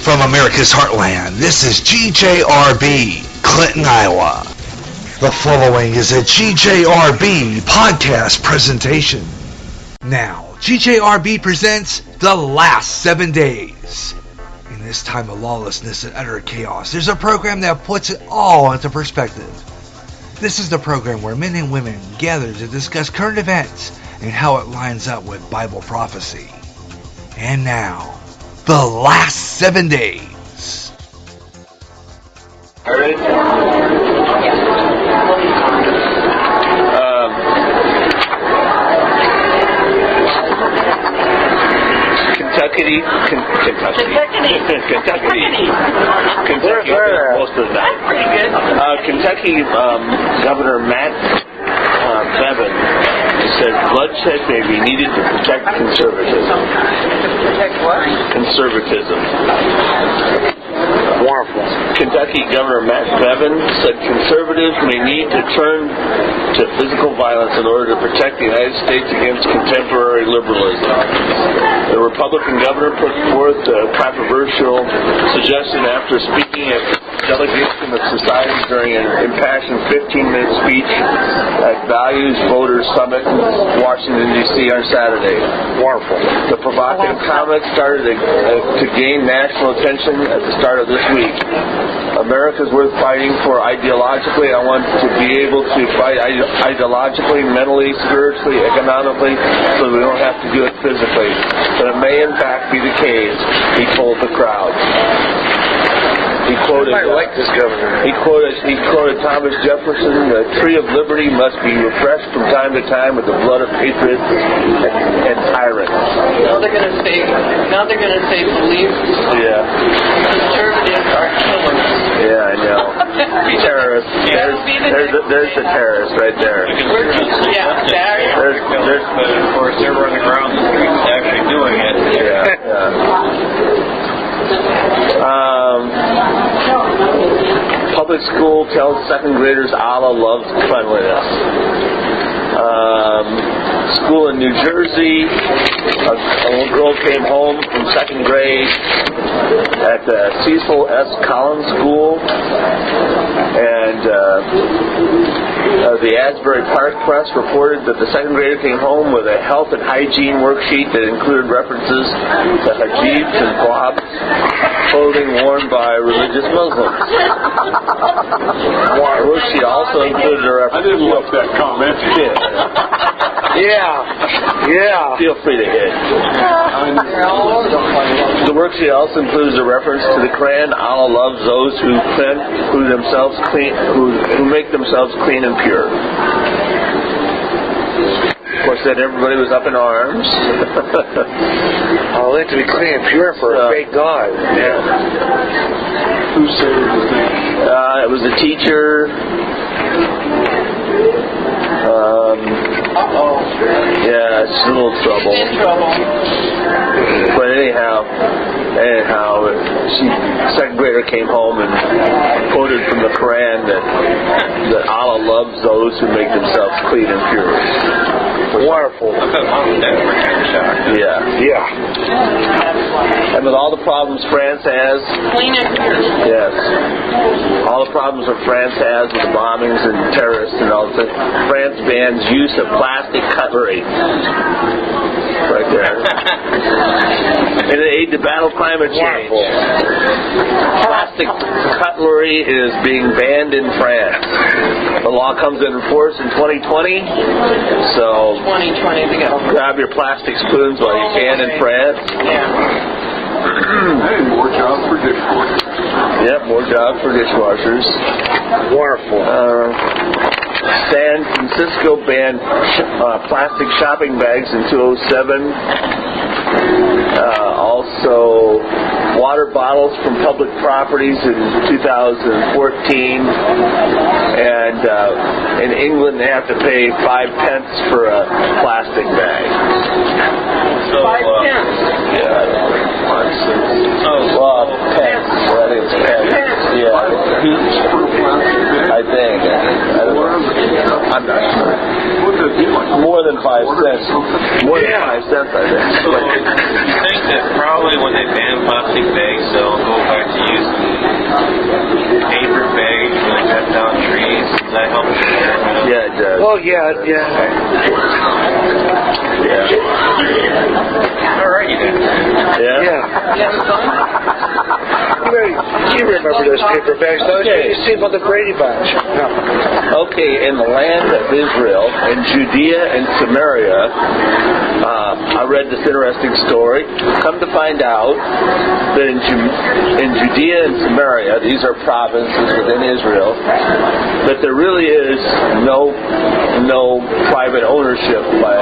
from America's heartland, this is GJRB, Clinton, Iowa. The following is a GJRB podcast presentation. Now, GJRB presents The Last 7 Days. In this time of lawlessness and utter chaos, there's a program that puts it all into perspective. This is the program where men and women gather to discuss current events and how it lines up with Bible prophecy. And now, The Last 7 Days. All right. Kentucky. Most of that. That's pretty good. Kentucky Governor Matt Bevin said bloodshed may be needed to protect conservatism. Protect what? Conservatism. Wonderful. Kentucky Governor Matt Bevin said conservatives may need to turn to physical violence in order to protect the United States against contemporary liberalism. The Republican governor put forth a controversial suggestion after speaking at delegation of society during an impassioned 15-minute speech at Values Voters Summit in Washington, D.C. on Saturday. Wonderful. The provocative comment started to gain national attention at the start of this week. America's worth fighting for ideologically. I want to be able to fight ideologically, mentally, spiritually, economically, so we don't have to do it physically. But it may in fact be the case, he told the crowd. He quoted, I like this governor. He quoted Thomas Jefferson, "The tree of liberty must be refreshed from time to time with the blood of patriots and tyrants." Now they're going to say believers. Yeah. Conservatives are killers. Yeah, I know. Terrorists. There's the terrorist right there. Yeah, There's but of course they're running around the streets actually doing it. Yeah. Public school tells second graders Allah loves cleanliness. School in New Jersey, a little girl came home from second grade at the Cecil S. Collins School, and the Asbury Park Press reported that the second grader came home with a health and hygiene worksheet that included references to hijabs and blobs, clothing worn by religious Muslims. The worksheet also included a reference. I didn't love that comment. Yeah. Feel free to hit. The worksheet also includes a reference to the Quran. Allah loves those who make themselves clean and pure. Of course, then everybody was up in arms. They have to be clean and pure for a fake God. Yeah. Who said it was that? It was a teacher. Yeah, it's a little trouble. in trouble. But anyhow, second grader came home and quoted from the Quran that Allah loves those who make themselves clean and pure. Wonderful. I thought Mom and Dad were kind of shocked. Yeah. And with all the problems France has, Clean and pure. yes, all the problems that France has with the bombings and terrorists and all that, France bans use of plastic cutlery. Right there. In an aid to battle climate change. Wonderful. Plastic cutlery is being banned in France. The law comes into force in 2020, so 2020 to go. grab your plastic spoons while you can in France. Yeah. Hey, more jobs for dishwashers. Yep, more jobs for dishwashers. Wonderful. San Francisco banned plastic shopping bags in 2007. Also, water bottles from public properties in 2014. And in England, they have to pay 5 pence for a plastic bag. So, 5 cents. Yeah. Well, pence. I think it's pence. Yeah. I think. I don't know. I'm not sure. More than 5 cents. More than 5 cents, I think. So, you think that probably when they ban plastic bags, they'll go Oh, yeah. All right, you did. You remember those paperbacks, don't you? You see about the Brady Bunch. No. Okay, in the land of Israel, in Judea and Samaria, I read this interesting story. Come to find out that in Judea and Samaria, these are provinces within Israel, that there really is no private ownership by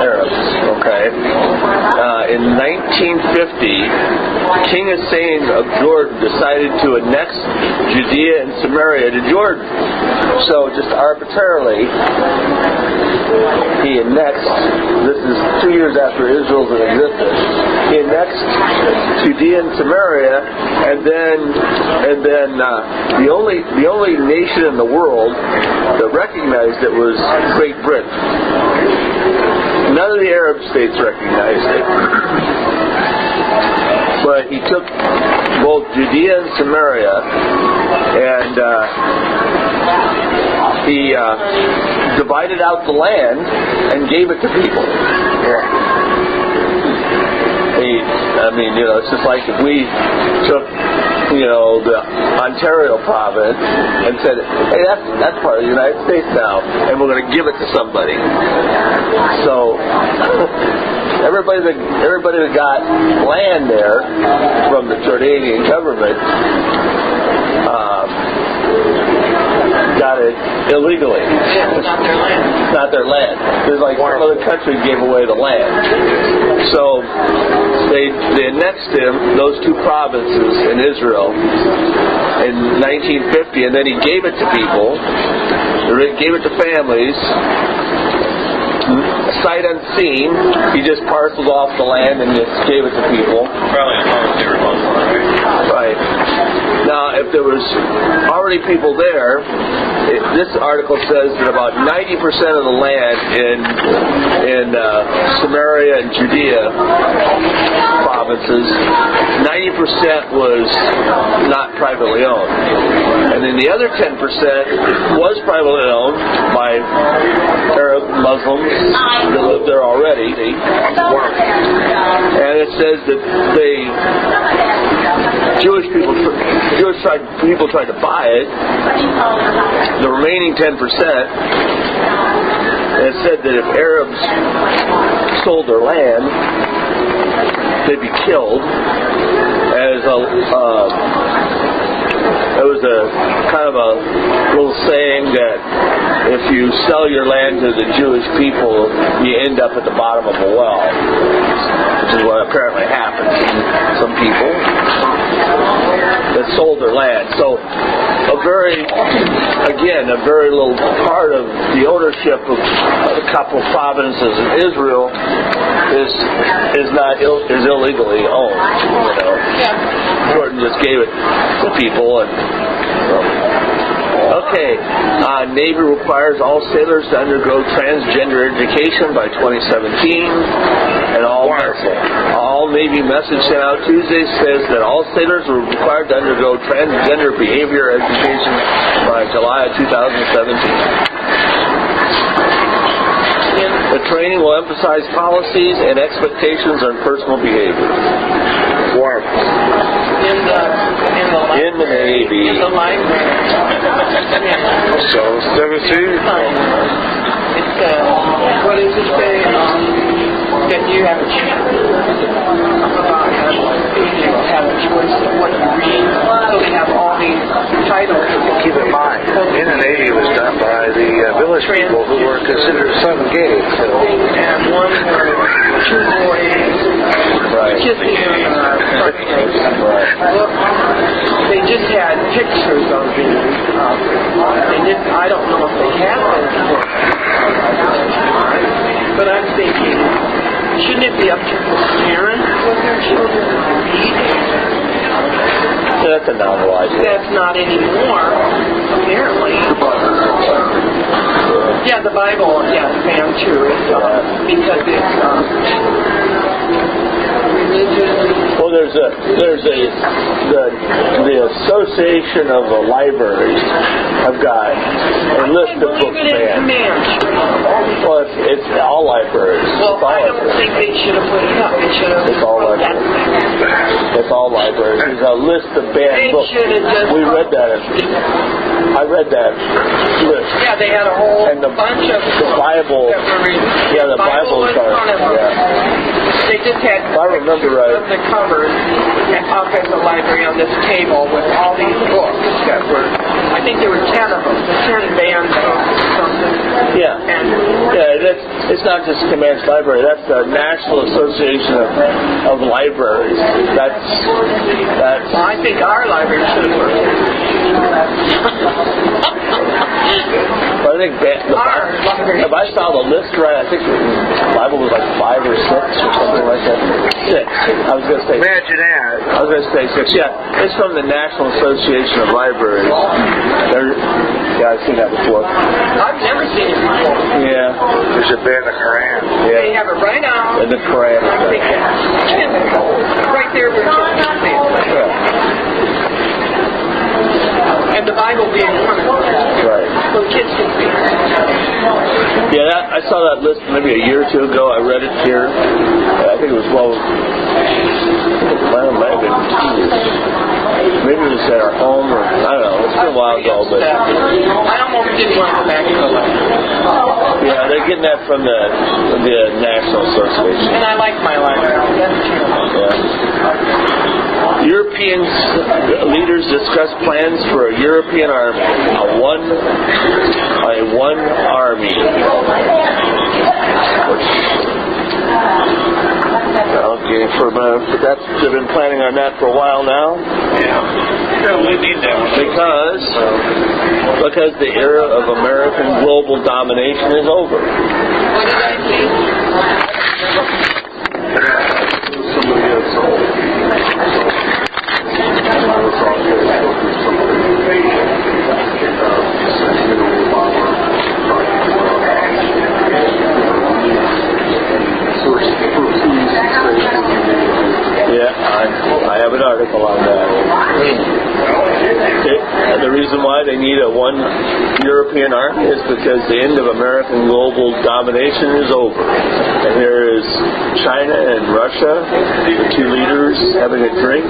Arabs. Okay, in 1950, King Hussein of Jordan decided to annex Judea and Samaria to Jordan. So just arbitrarily, he annexed. This is 2 years after Israel's in existence. He annexed Judea and Samaria, and then the only nation in the world that recognized it was Great Britain. None of the Arab states recognized it. But he took both Judea and Samaria, and he divided out the land and gave it to people. It's just like if we took, the Ontario province and said, hey, that's part of the United States now, and we're going to give it to somebody. So everybody that got land there from the Jordanian government got it illegally. Yeah, it's not their land. It's not their land. There's like some other country gave away the land. So they annexed those two provinces in Israel in 1950, and then he gave it to people. He gave it to families. Sight unseen, he just parceled off the land and just gave it to people. Probably as long as they were Muslim, right? Now, if there was already people there, this article says that about 90% of the land in Samaria and Judea provinces, 90% was not privately owned. And then the other 10% was privately owned by Arab Muslims that lived there already. And it says that Jewish people tried to buy it. The remaining 10%, and it said that if Arabs sold their land, they'd be killed. There was a kind of a little saying that if you sell your land to the Jewish people, you end up at the bottom of a well, which is what apparently happened to some people that sold their land. So a very little part of the ownership of a couple of provinces in Israel is illegally owned. Jordan just gave it to people, and Navy requires all sailors to undergo transgender education by 2017, and all Navy message sent out Tuesday says that all sailors are required to undergo transgender behavior education by July of 2017. The training will emphasize policies and expectations on personal behavior. In the Navy. In the library. So, 17? It's, what does it say? That you have a chance about have a choice of what you read. So they have all these titles. Keep in mind, in the Navy was done by the village people who were considered some gay. So. And one were two boys kissing in a they just had pictures of these. I don't know if they have those books. But I'm thinking, shouldn't it be up to the parents what their children read? That's a novel idea. That's not anymore, apparently. Yeah, the Bible, Sam, too. It's, because it's religion. Well, the Association of the Libraries have got a list of books banned. Well, it's all libraries. Well, I don't think they should have put it up. They should have. It's all libraries. It's all libraries. There's a list of banned books. We read that. I read that list. Yeah, they had a whole bunch of the Bible. Yeah, the Bible was one of them. Yeah. They just had if I remember right, of the covers up at the library on this table with all these books that were, I think there were 10 of them, the 10 banned books or something. Yeah. It's not just Comanche Library. That's the National Association of Libraries. That's. Well, I think our library should have worked. But I think if I saw the list right, I think the Bible was like 5 or 6 or something like that. 6. I was going to say. Imagine that. I was going to say 6. Yeah, it's from the National Association of Libraries. Yeah, I've seen that before. I've never seen it before. Yeah. They should ban the Quran. Yeah. They have it right now. And the Quran. Right there where kids can see it. And the Bible being one of them. Right. So kids can see it. Yeah, I saw that list maybe a year or two ago. I read it here. I think it was, well, it might have been 2 years. Maybe it was at our home, or I don't know. It's been a while ago, but I almost didn't want to go back to the library. Yeah, they're getting that from the National Association. And I like my library. That's true. Yeah. European leaders discuss plans for a European army, a one army. Okay, they've been planning on that for a while now. Yeah, we need that one. Because the era of American global domination is over. What did I say? Somebody else. Yeah, I have an article on that. And the reason why they need a one European army is because the end of American global domination is over. And there is China and Russia, the two leaders, having a drink,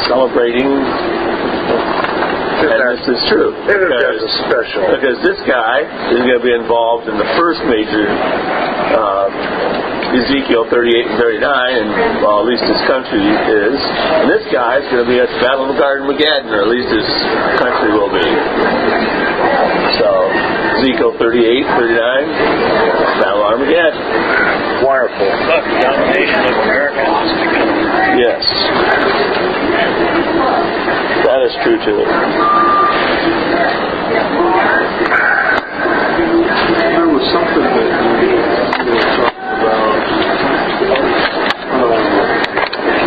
celebrating. And this is true. Because this guy is going to be involved in the first major Ezekiel 38 and 39, and well, at least his country is. And this guy is going to be at the Battle of Armageddon, or at least his country will be. So, Ezekiel 38, 39, Battle of Armageddon. Wonderful. But the domination of America is beginning. Yes. That is true too. There was something that we talked about.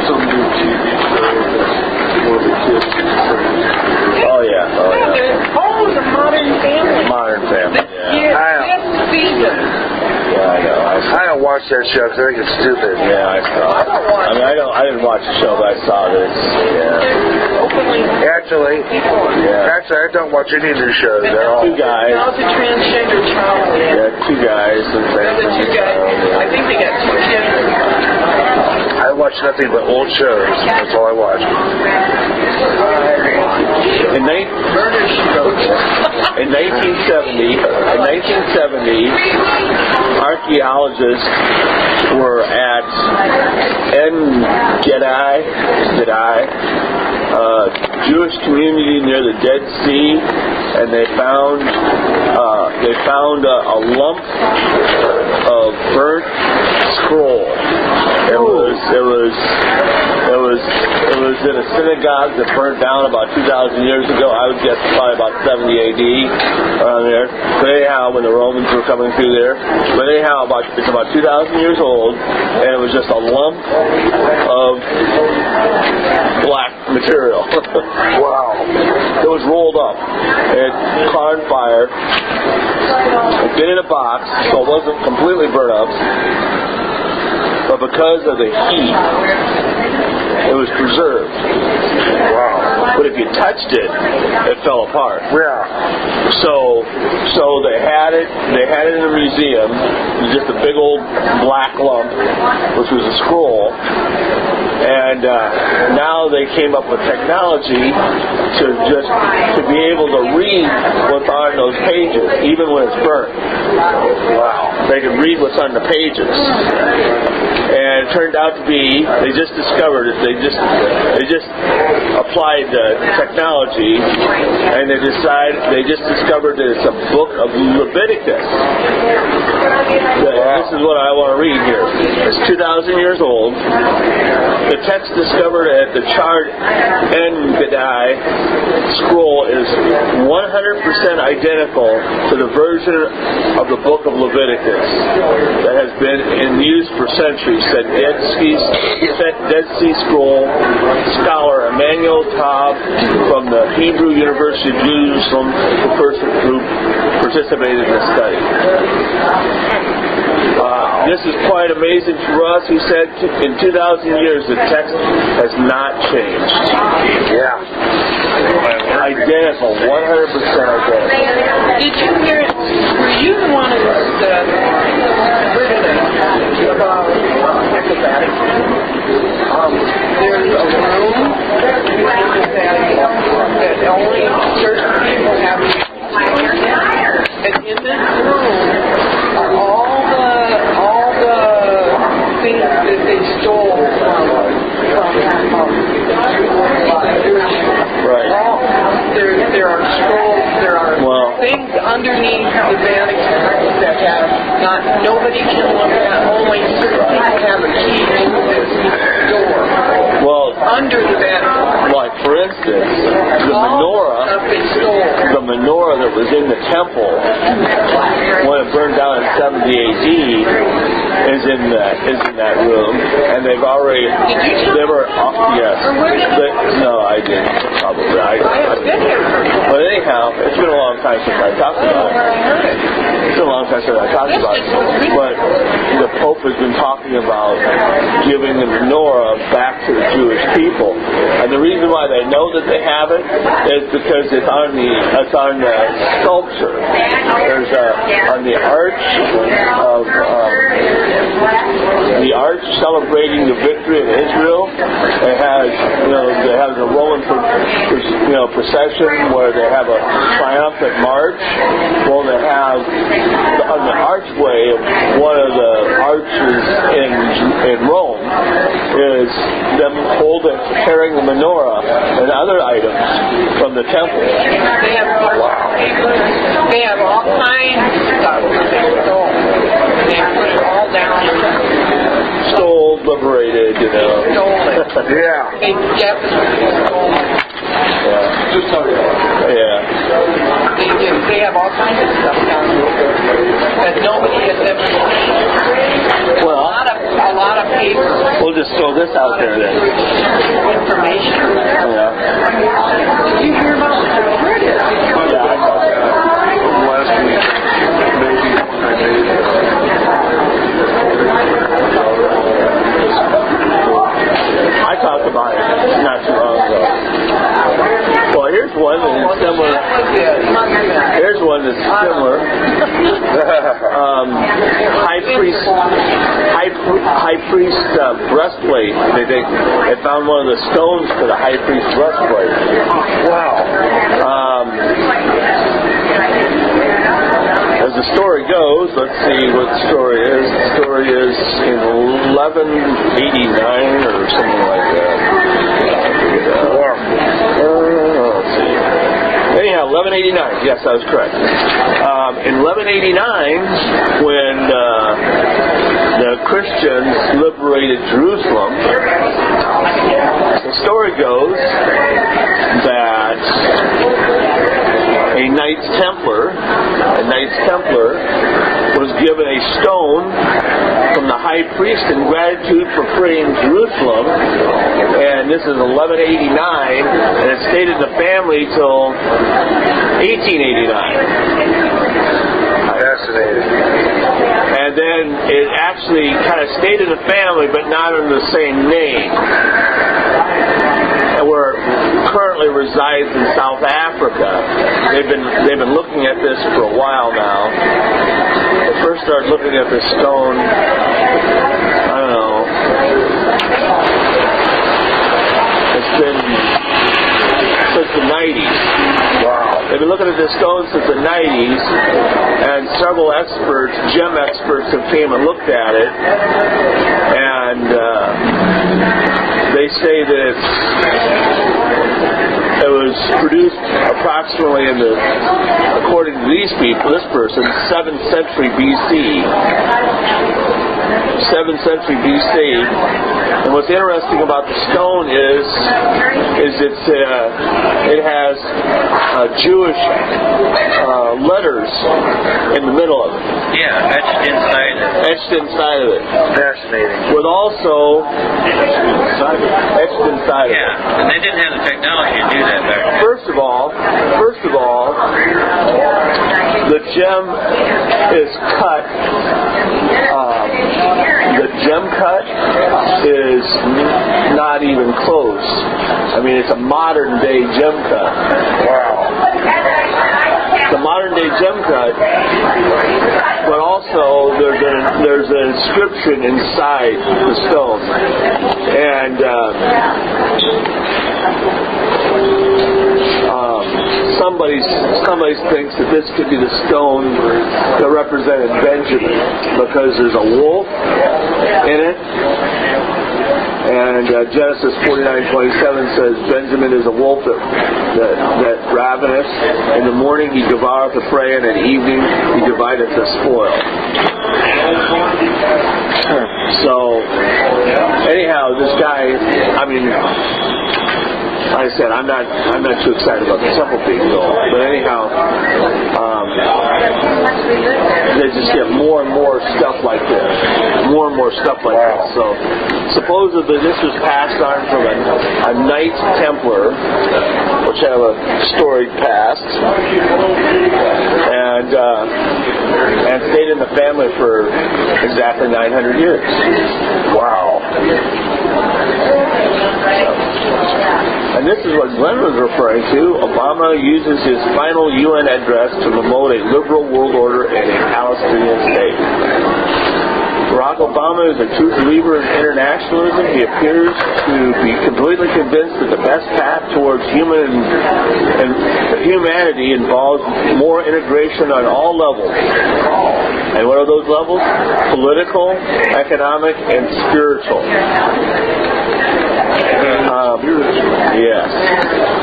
Some new TV show that one of the kids was Oh yeah. The Modern Family. Modern Family, yeah. This season. Yeah, I know. I don't watch that show because I think it's stupid. Yeah, I saw it. I didn't watch the show, but I saw this. Yeah. Actually, I don't watch any new shows at all. Two guys. Now it's a transgender child. Yeah, two guys. I think they got 2 kids. I watch nothing but old shows. That's all I watch. In 1970, archaeologists were at En-Gedi, Jewish community near the Dead Sea, and they found a lump of burnt scroll. It was in a synagogue that burnt down about 2,000 years ago. I would guess probably about 70 AD around there. But anyhow, when the Romans were coming through there. But anyhow, it's about 2,000 years old, and it was just a lump of black material. Wow. It was rolled up. It caught on fire. It'd been in a box, so it wasn't completely burnt up. But because of the heat touched it, it fell apart. Yeah. So they had it in a museum. It was just a big old black lump, which was a scroll. And now they came up with technology to be able to read what's on those pages, even when it's burnt. Wow! They could read what's on the pages. And it turned out to be, they just discovered it. They just applied the technology, and they just discovered that it's a book of Leviticus. This is what I want to read here. It's 2,000 years old. The text discovered at the Chart En-Gedai scroll is 100% identical to the version of the book of Leviticus that has been in use for centuries, said Dead Sea Scroll scholar Emmanuel Taub from the Hebrew University of Jerusalem, the person who participated in the study. This is quite amazing for us. He said in 2,000 years the text has not changed. Yeah. Identical, 100% identical. Did you hear it? Were you the one who was about the Vatican? There's a room that only certain people have. And in this room are all the things that they stole from Right. There are scrolls, there are things underneath the Vatican that nobody can look at. Only certain people have a key to this door. Well, under the Vatican. Like for instance, the menorah that was in the temple when it burned down in 70 AD is in that room, and they've already yes. No, I didn't. Probably. But anyhow, it's been a long time since I talked about it. It's been a long time since I talked about it. But the Pope has been talking about giving the menorah back to the Jewish people, and the reason why they know that they have it is because it's on the sculpture. There's on the arch of the arch celebrating the victory of Israel. It has a Roman procession where they have a triumphant march. Well, they have on the archway of one of the arches in Rome is them carrying the menorah and other items from the temple. They have all kinds of stuff that they stole. They put it all down. Stole, liberated, Stole it. Yeah. They definitely stole it. Yeah. Just tell you. Yeah. They do. They have all kinds of stuff down there that nobody has ever seen. Well, A lot of paper. We'll just throw this out there then. Information. Yeah. Did you hear about it? Yeah, I thought that. Last week, maybe I made it. I talked about it not too long ago. Well, here's one that's similar. Here's one that's similar. High priest breastplate. They found one of the stones for the high priest breastplate. Wow. As the story goes, let's see what the story is. The story is in 1189 or something like that. Let's see. Anyhow, 1189. Yes, I was correct. In 1189, when the Christians liberated Jerusalem, the story goes that a Knights Templar was given a stone from the high priest in gratitude for freeing Jerusalem, and this is 1189, and it stayed in the family till 1889. Fascinating. And then it actually kind of stayed in the family, but not under the same name. And where it currently resides in South Africa. They've been looking at this for a while now. They first started looking at this stone, I don't know, it's been since the 90s. Wow. They've been looking at this stone since the 90s, and several experts, gem experts, have came and looked at it, and they say that it was produced approximately according to these people, this person, 7th century BC. 7th century BC. And what's interesting about the stone is it has Jewish letters in the middle of it. Yeah, etched inside it. Etched inside of it. Fascinating. With also etched inside of it. Yeah, and they didn't have the technology to do that back then. First of all, the gem is cut. The gem cut is not even close. I mean, it's a modern day gem cut. Wow. It's a modern day gem cut, but also there's an inscription inside the stone, and somebody thinks that this could be the stone that represented Benjamin, because there's a wolf in it. And Genesis 49:27 says, Benjamin is a wolf that raveneth. In the morning he devoureth the prey, and at evening he divideth the spoil. So, anyhow, this guy, I mean, like I said, I'm not too excited about the temple being built, but anyhow, they just get more and more stuff like this, So, supposedly this was passed on from a Knight Templar, which have a storied past, and stayed in the family for exactly 900 years. Wow. And this is what Glenn was referring to. Obama uses his final UN address to promote a liberal world order and a Palestinian state. Barack Obama is a true believer in internationalism. He appears to be completely convinced that the best path towards humanity involves more integration on all levels. And what are those levels? Political, economic, and spiritual. Yes.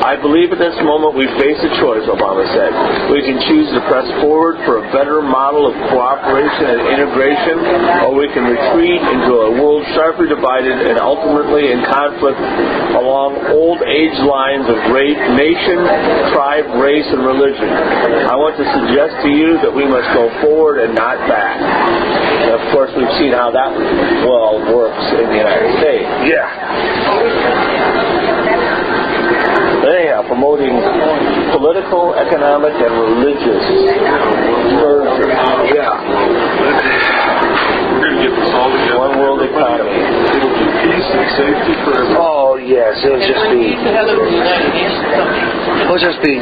I believe at this moment we face a choice, Obama said. We can choose to press forward for a better model of cooperation and integration, or we can retreat into a world sharply divided and ultimately in conflict along old age lines of nation, tribe, race, and religion. I want to suggest to you that we must go forward and not back. And of course, we've seen how that works in the United States. Yeah. Anyhow, promoting political, economic, and religious merger. Yeah. We're going to get this all together. One world economy. It'll be peace and safety for everyone. Oh, yes. It'll just be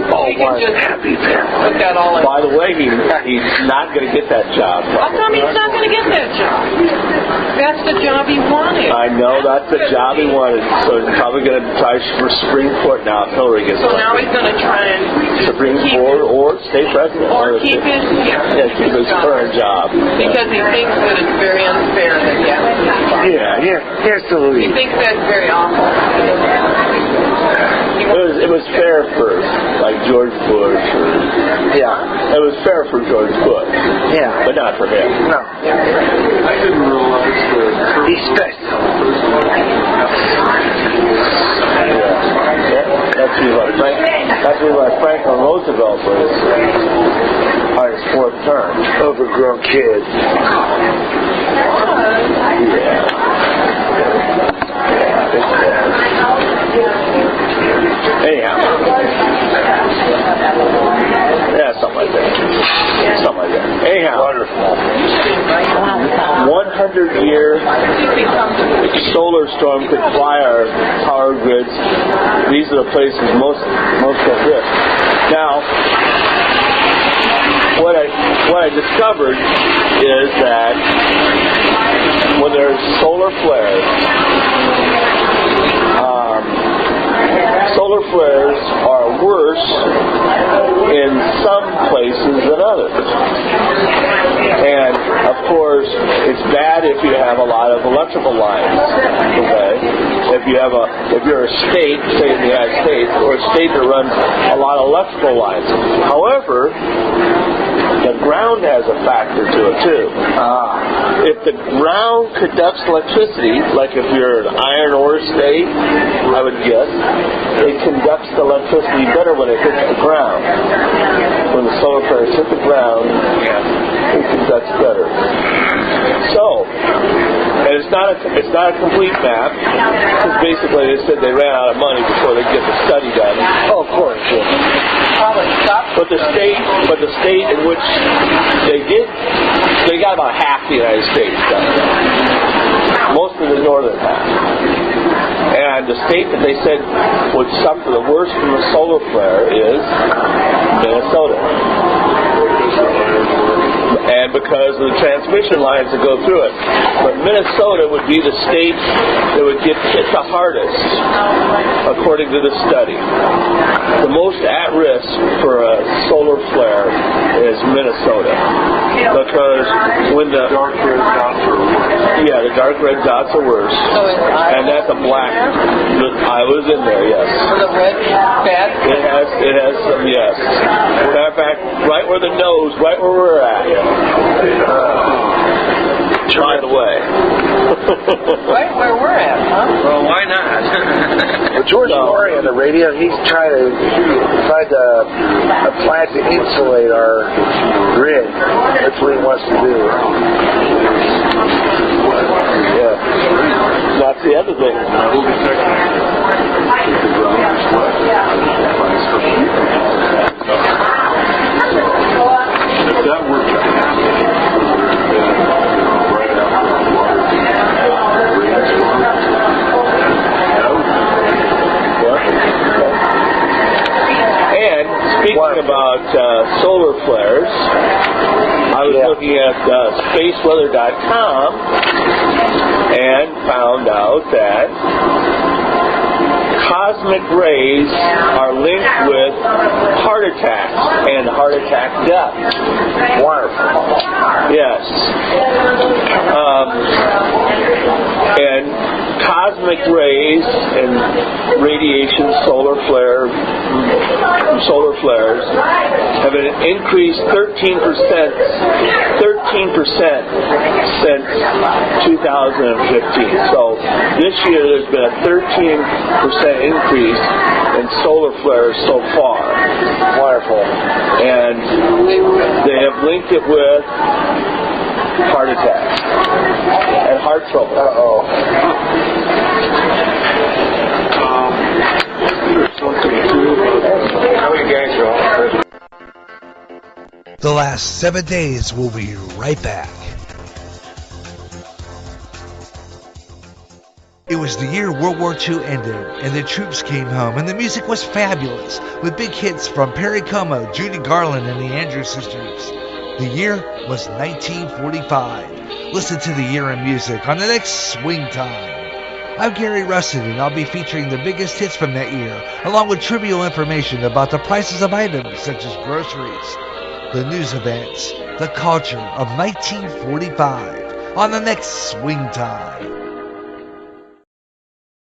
one happy family. By the way, he's not going to get that job. How come he's not going to get that job? That's the job he wanted. I know that's the job he wanted, so he's probably going to try for Supreme Court now if Hillary gets elected. So now he's going to try and Supreme Court or state president. Or keep his current job. Because he thinks that it's very unfair that he has to be fired. Yeah, absolutely. He thinks that's very awful. It was fair for, like, George Bush. Yeah. It was fair for George Bush. Yeah. But not for him. No. I didn't realize that He's special. That's why Franklin Roosevelt was on his fourth term. Overgrown kid. Anyhow. Yeah, something like that. Anyhow. Wonderful. 100-year solar storm could fly our power grids these are the places most at risk. Now, what I discovered is that when there's solar flares are worse in some places than others. And of course, it's bad if you have a lot of electrical lines. Okay, if you're a state, say in the United States, or a state that runs a lot of electrical lines. However, the ground has a factor to it too. If the ground conducts electricity, like if you're an iron ore state, I would guess, it conducts the electricity better when it hits the ground. When the solar flares hit the ground, it conducts better. So, and it's not a complete map, because basically they said they ran out of money before they get the study done. Oh, of course. Yeah. But the state in which they got about half the United States done. Most of the northern half. And the state that they said would suffer the worst from the solar flare is Minnesota. And because of the transmission lines that go through it. But Minnesota would be the state that would get hit the hardest, according to the study. The most at risk for a solar flare is Minnesota. Because when the dark red dots are worse. Yeah, the dark red dots are worse. And that's a black. I was in there, yes. The red bad? It has some, yes. Matter of fact, right where the nose, right where we're at. By the way. Right where we're at, huh? Well, why not? Well, George Maury on the radio, he's trying to find a plan to insulate our grid. That's what he wants to do. Yeah. That's the other thing. If that were to happen, right after a large rainstorm, and speaking about solar flares, I was looking at spaceweather.com and found out that cosmic rays are linked with heart attacks and heart attack death. Wonderful. Yes. And cosmic rays and radiation, solar flares have an increased 13% since 2015. So this year there's been a 13% increase in solar flares so far. Wonderful. And they have linked it with heart attacks and heart trouble. The last 7 days. We'll be right back. It was the year World War II ended, and the troops came home, and the music was fabulous, with big hits from Perry Como, Judy Garland, and the Andrews Sisters. The year was 1945. Listen to the year in music on the next Swing Time. I'm Gary Rustin, and I'll be featuring the biggest hits from that year, along with trivial information about the prices of items such as groceries, the news events, the culture of 1945 on the next Swing Time.